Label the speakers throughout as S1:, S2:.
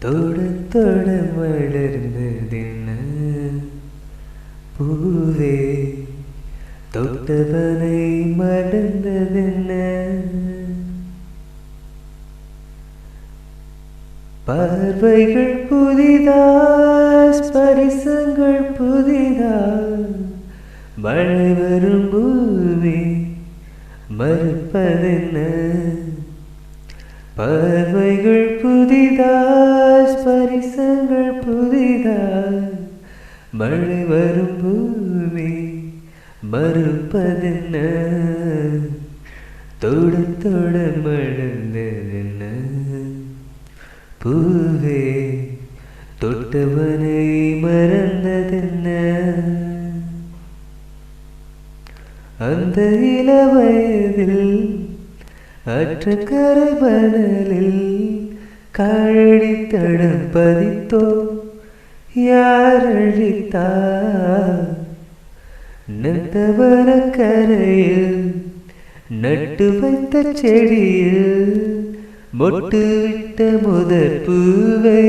S1: தொட தொட மலர்ந்ததென்ன பூவே தொட்டவனை மலர்ந்ததென்ன பார்வைகள் புதிதா ஸ்பரிசங்கள் புதிதா மழை வரும் பூமி மறுப்பதென்ன பார்வைகள் புதிதா ஸ்பரிசங்கள் புதிதா மழை வரும் பூமி மறுப்பதென்ன தொட தொட மலர்ந்ததென்ன பூவே தொட்டவனை மறந்ததென்ன அந்த இளவயதில் அற்றக்கரை மணலில் காழடி தடம் பதித்தோ யார் அழித்தார் நந்தவன கரையில் நட்டு வைத்த செடியில் மொட்டு விட்ட முதற் பூவை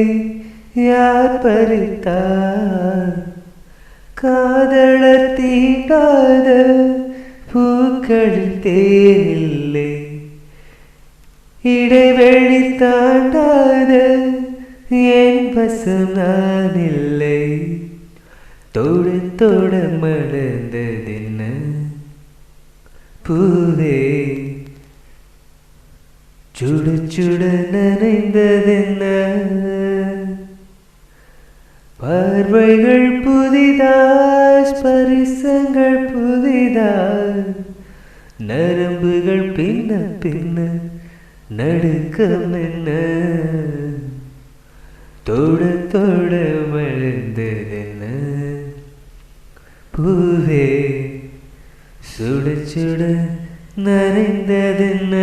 S1: யார் பறித்தார் காதலர் தீண்டாத பூக்களில் தேனில்லை இடைவெளி தாண்டாத என் வசம் நான் இல்லை தொட தொட மலர்ந்ததென்ன பூவே சுட சுட நனைந்ததென்ன பார்வைகள் புதிதா ஸ்பரிசங்கள் புதிதா நரம்புகள் பின்ன பின்ன நடுக்கம் என்ன தொட தொட மலர்ந்ததென்ன பூவே சுட சுட நனைந்ததென்ன